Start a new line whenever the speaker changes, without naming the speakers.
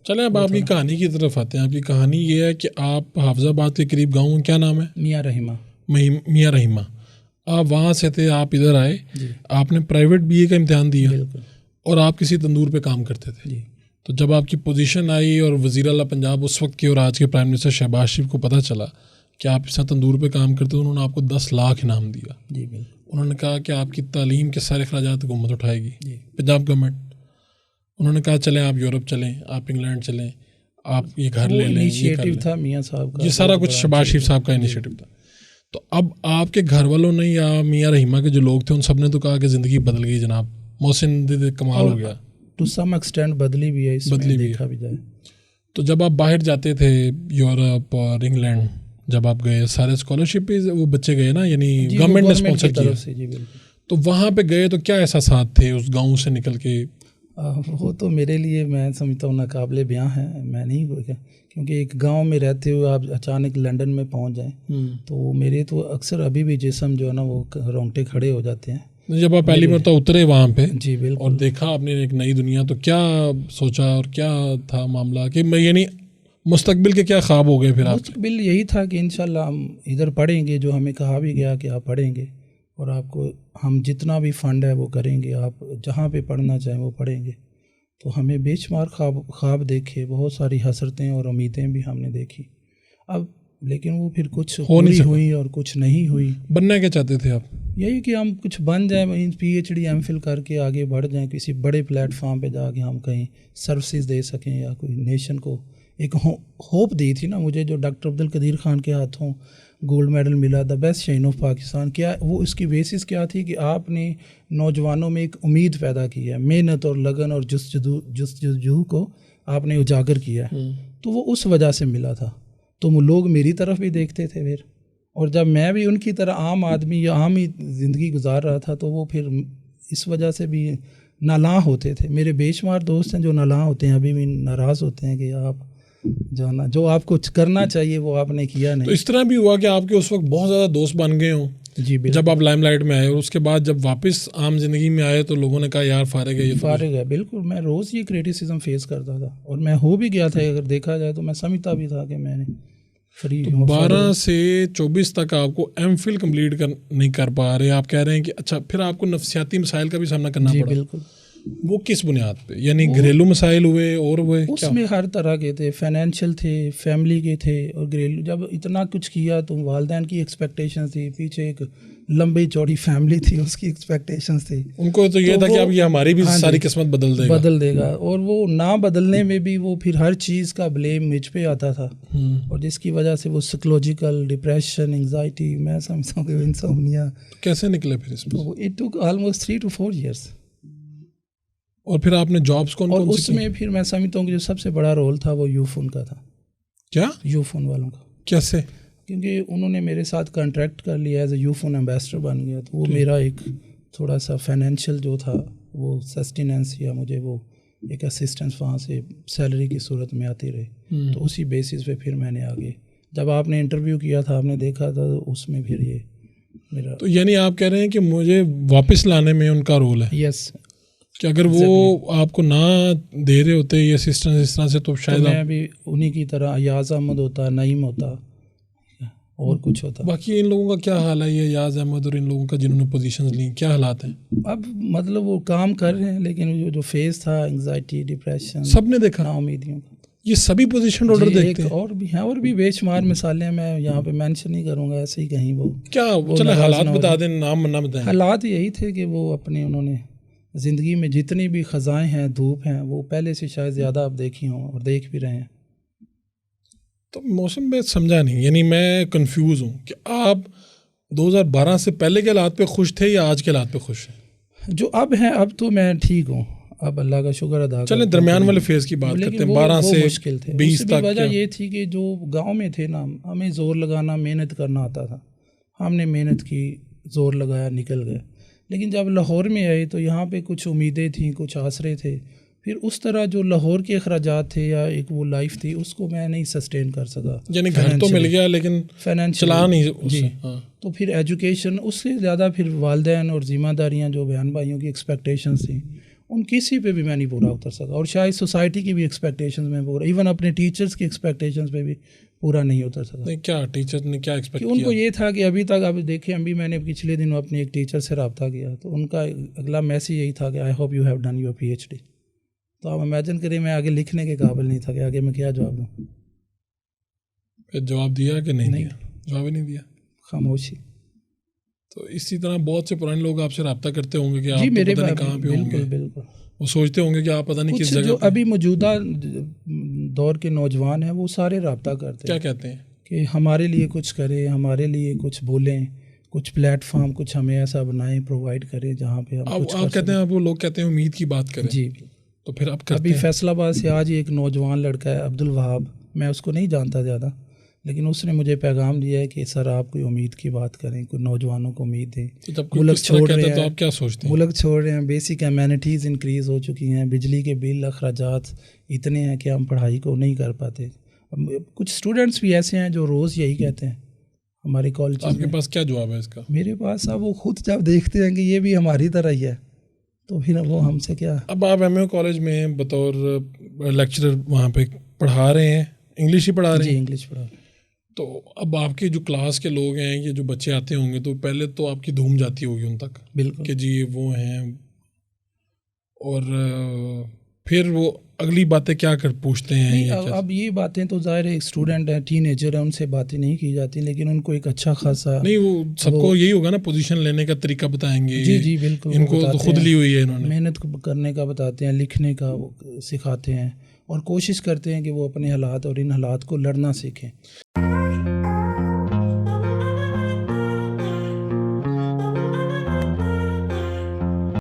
چلیں اب آپ کی کہانی کی طرف آتے ہیں. آپ کی کہانی یہ ہے کہ آپ حافظ آباد کے قریب گاؤں کیا نام ہے؟
میاں رحیمہ.
میاں رحیمہ. آپ وہاں سے تھے, آپ ادھر آئے, آپ نے پرائیویٹ BA کا امتحان دیا اور آپ کسی تندور پہ کام کرتے تھے. تو جب آپ کی پوزیشن آئی اور وزیر اعلیٰ پنجاب اس وقت کے اور آج کے پرائم منسٹر شہباز شریف کو پتہ چلا کہ آپ اس طرح تندور پہ کام کرتے, انہوں نے آپ کو 10 لاکھ انعام دیا. انہوں نے کہا کہ آپ کی تعلیم کے سارے اخراجات حکومت اٹھائے گی, پنجاب گورنمنٹ. انہوں نے کہا چلیں آپ یورپ چلیں, آپ انگلینڈ چلیں, آپ یہ گھر لے لیں.
انیشیٹو تھا میاں صاحب کا,
یہ سارا کچھ شہباز شریف صاحب کا انیشیٹو تھا. تو اب آپ کے گھر والوں نے یا میاں رحیمہ کے جو لوگ تھے ان سب نے تو کہا کہ زندگی بدل گئی جناب, محسن کمال ہو گیا.
ٹو سم ایکسٹینٹ بدلی بھی ہے, اس میں دیکھا بھی جائے.
تو جب آپ باہر جاتے تھے یورپ اور انگلینڈ, جب آپ گئے سارے اسکالرشپ پہ وہ بچے گئے نا, یعنی گورنمنٹ نے اسپانسر کیا, تو وہاں پہ گئے تو کیا احساسات تھے اس گاؤں سے نکل کے؟
وہ تو میرے لیے میں سمجھتا ہوں ناقابل بیاں ہے. میں نہیں کیونکہ ایک گاؤں میں رہتے ہوئے آپ اچانک لنڈن میں پہنچ جائیں تو میرے تو اکثر ابھی بھی جسم جو ہے نا وہ رونگٹے کھڑے ہو جاتے ہیں.
جب آپ پہلی مرتبہ اترے وہاں پہ
جی بالکل,
اور دیکھا آپ نے ایک نئی دنیا, تو کیا سوچا اور کیا تھا معاملہ کہ یعنی مستقبل کے کیا خواب ہو گئے پھر آپ؟
مستقبل یہی تھا کہ انشاءاللہ ہم ادھر پڑھیں گے, جو ہمیں کہا بھی گیا کہ آپ پڑھیں گے اور آپ کو ہم جتنا بھی فنڈ ہے وہ کریں گے, آپ جہاں پہ پڑھنا چاہیں وہ پڑھیں گے. تو ہمیں بے شمار خواب دیکھے, بہت ساری حسرتیں اور امیدیں بھی ہم نے دیکھی. اب لیکن وہ پھر کچھ پوری ہوئی اور کچھ نہیں ہوئی.
بننا کیا چاہتے تھے آپ؟
یہی کہ ہم کچھ بن جائیں, PhD MPhil کر کے آگے بڑھ جائیں, کسی بڑے پلیٹ فارم پہ جا کے ہم کہیں سروسز دے سکیں یا کوئی نیشن کو ایک ہوپ دی تھی نا مجھے, جو ڈاکٹر عبدالقدیر خان کے ہاتھوں گولڈ میڈل ملا, دا بیسٹ شہین آف پاکستان. کیا وہ اس کی بیسس کیا تھی کہ آپ نے نوجوانوں میں ایک امید پیدا کی ہے, محنت اور لگن اور جستجو کو آپ نے اجاگر کیا ہے, تو وہ اس وجہ سے ملا تھا. تو وہ لوگ میری طرف بھی دیکھتے تھے پھر, اور جب میں بھی ان کی طرح عام آدمی یا عام ہی زندگی گزار رہا تھا تو وہ پھر اس وجہ سے بھی نالاں ہوتے تھے. میرے بے شمار دوست ہیں جو نالاں ہوتے ہیں, ابھی بھی ناراض ہوتے ہیں کہ آپ جو آپ کو کرنا چاہیے وہ آپ نے کیا نہیں.
تو اس طرح بھی ہوا کہ آپ کے اس وقت بہت زیادہ دوست بن گئے ہوں
جی
جب آپ لائم لائٹ میں آئے, اور اس کے بعد جب واپس عام زندگی میں آئے تو لوگوں نے کہا یار فارغ ہے, یہ
فارغ ہے. بالکل, میں روز یہ کریٹیسزم فیس کرتا تھا اور میں ہو بھی گیا تھا, اگر دیکھا جائے تو میں سمجھتا بھی تھا کہ میں نے فری.
12 سے 24 تک آپ کو MPhil کمپلیٹ نہیں کر پا رہے, آپ کہہ رہے ہیں کہ اچھا پھر آپ کو نفسیاتی مسائل کا بھی سامنا کرنا پڑا.
بالکل.
وہ کس بنیاد پہ, یعنی گھریلو مسائل ہوئے اور ہوئے؟
اس میں ہر طرح کے تھے, فائنینشیل تھے, فیملی کے تھے اور گھریلو. جب اتنا کچھ کیا تو والدین کی ایکسپیکٹیشنز تھی, پیچھے ایک لمبی چوڑی فیملی تھی, اس کی ایکسپیکٹیشنز تھی.
ان کو تو یہ تھا کہ اب یہ ہماری بھی ساری قسمت بدل دے گا,
اور وہ نہ بدلنے میں بھی وہ پھر ہر چیز کا بلیم مجھ پہ آتا تھا, اور جس کی وجہ سے وہ سائیکولوجیکل ڈپریشن, انگزائٹی, میں سمجھتا ہوں کہ انسومنیا.
کیسے نکلے پھر اس میں؟
It took almost 3 to 4 years.
اور پھر آپ نے جابس کون
اور اس میں پھر میں سمجھتا ہوں کہ جو سب سے بڑا رول تھا وہ یوفون کا تھا.
کیا
یوفون والوں کا؟
کیسے؟
کیونکہ انہوں نے میرے ساتھ کانٹریکٹ کر لیا, ایز اے یوفون ایمبیسڈر بن گیا, تو وہ میرا ایک تھوڑا سا فائنینشیل جو تھا وہ سسٹیننس یا مجھے وہ ایک اسسٹنس وہاں سے سیلری کی صورت میں آتی رہی. تو اسی بیسس پہ پھر میں نے آگے, جب آپ نے انٹرویو کیا تھا, آپ نے دیکھا تھا, تو اس میں پھر یہ میرا. تو
یعنی آپ کہہ رہے ہیں کہ مجھے واپس لانے میں ان کا رول ہے؟
یس,
کہ اگر وہ آپ کو نہ دے رہے ہوتے یہ اسسٹنس اس طرح سے تو شاید
میں بھی انہی کی طرح ایاز احمد ہوتا, نعیم ہوتا اور کچھ ہوتا.
باقی ان لوگوں کا کیا حال ہے, یہ ایاز احمد اور ان لوگوں کا جنہوں نے پوزیشنز لیں, کیا حالات ہیں
اب؟ مطلب وہ کام کر رہے ہیں, لیکن جو فیز تھا انگزائٹی, ڈپریشن,
سب نے دیکھا,
نا امیدیوں کا.
یہ سبھی پوزیشن ہولڈر دیکھتے ہیں.
اور بھی ہیں, اور بھی بے شمار مثالیں, میں یہاں پہ مینشن نہیں کروں گا, ایسے ہی کہیں وہ
کیا. چلے حالات بتا دیں, نام نہ بتائیں.
حالات یہی تھے کہ وہ اپنے انہوں نے زندگی میں جتنی بھی خزائیں ہیں, دھوپ ہیں, وہ پہلے سے شاید زیادہ آپ دیکھی ہوں اور دیکھ بھی رہے ہیں.
تو موسم میں سمجھا نہیں, یعنی میں کنفیوز ہوں کہ آپ 2012 سے پہلے کے حالات پہ خوش تھے یا آج کے حالات پہ خوش ہیں؟
جو اب ہیں, اب تو میں ٹھیک ہوں, اب اللہ کا شکر ادا.
چلیں درمیان والے فیز کی بات کرتے ہیں, 12 سے
مشکل تھے.
20 تک.
وجہ یہ تھی کہ جو گاؤں میں تھے نا, ہمیں زور لگانا, محنت کرنا آتا تھا, ہم نے محنت کی, زور لگایا, نکل گئے. لیکن جب لاہور میں آئے تو یہاں پہ کچھ امیدیں تھیں, کچھ آسرے تھے. پھر اس طرح جو لاہور کے اخراجات تھے یا ایک وہ لائف تھی, اس کو میں نہیں سسٹین کر سکا.
یعنی گھر تو مل گیا لیکن چلا نہیں.
جی. تو پھر ایجوکیشن, اس سے زیادہ پھر والدین اور ذمہ داریاں جو بہن بھائیوں کی ایکسپیکٹیشنس تھیں, ان کسی پہ بھی میں نہیں پورا اتر سکا, اور شاید سوسائٹی کی بھی ایکسپیکٹیشنز میں پورا, ایون اپنے ٹیچرز کی ایکسپیکٹیشنز پہ بھی پورا نہیں اتر سکا.
نہیں, کیا ٹیچر نے کیا ایکسپیکٹ
کہ ان کو یہ تھا کہ ابھی تک اب دیکھیں, ابھی میں نے پچھلے دنوں اپنے ایک ٹیچر سے رابطہ کیا تو ان کا اگلا میسیج یہی تھا کہ I hope you have done your PhD. تو آپ امیجن کریں میں آگے لکھنے کے قابل نہیں تھا کہ آگے میں کیا جواب دوں.
پھر جواب دیا کہ نہیں دیا؟ جواب ہی نہیں دیا,
خاموشی.
تو اسی طرح بہت سے پرانے لوگ آپ سے رابطہ کرتے ہوں گے کہ آپ
جی میرے
پتہ نہیں کہاں پہ ہوں گے,
بالکل
وہ سوچتے ہوں گے کہ آپ پتہ نہیں کس جگہ.
جو ابھی موجودہ دور کے نوجوان ہیں وہ سارے رابطہ کرتے
کیا کہتے ہیں
کہ ہمارے لیے کچھ کریں, ہمارے لیے کچھ بولیں, کچھ پلیٹ فارم کچھ ہمیں ایسا بنائیں, پرووائڈ کریں جہاں پہ ہم کچھ
آپ کہتے ہیں, آپ وہ لوگ کہتے ہیں امید کی بات کریں.
جی
تو پھر اب
ابھی فیصل آباد سے آج ایک نوجوان لڑکا ہے عبدالوہاب, میں اس کو نہیں جانتا زیادہ, لیکن اس نے مجھے پیغام دیا ہے کہ سر آپ کوئی امید کی بات کریں, کوئی نوجوانوں کو امید دیں. ملک چھوڑ رہے ہیں,
تو آپ کیا سوچتے ہیں؟
ملک چھوڑ رہے ہیں, بیسک ایمینٹیز انکریز ہو چکی ہیں, بجلی کے بل اخراجات اتنے ہیں کہ ہم پڑھائی کو نہیں کر پاتے. کچھ اسٹوڈنٹس بھی ایسے ہیں جو روز یہی کہتے ہیں ہمارے کالج.
آپ کے پاس کیا جواب ہے اس کا؟
میرے پاس اب وہ خود جب دیکھتے ہیں کہ یہ بھی ہماری طرح ہی ہے تو پھر وہ ہم سے کیا.
اب آپ MAU کالج میں بطور لیکچرر وہاں پہ پڑھا رہے ہیں, انگلش ہی پڑھا رہے ہیں؟
جی انگلش پڑھا رہے ہیں.
تو اب آپ کے جو کلاس کے لوگ ہیں, یہ جو بچے آتے ہوں گے, تو پہلے تو آپ کی دھوم جاتی ہوگی ان تک.
بالکل
کہ جی یہ وہ ہیں, اور پھر وہ اگلی باتیں کیا کر پوچھتے ہیں؟
اب یہ باتیں تو ظاہر ہے اسٹوڈنٹ ہیں, ٹین ایجر ہیں, ان سے باتیں نہیں کی جاتی, لیکن ان کو ایک اچھا خاصا
نہیں, وہ سب کو یہی ہوگا نا, پوزیشن لینے کا طریقہ بتائیں گے.
جی بالکل,
ان کو تو خود لی ہوئی ہے انہوں نے,
محنت کرنے کا بتاتے ہیں, لکھنے کا سکھاتے ہیں, اور کوشش کرتے ہیں کہ وہ اپنے حالات اور ان حالات کو لڑنا سیکھیں.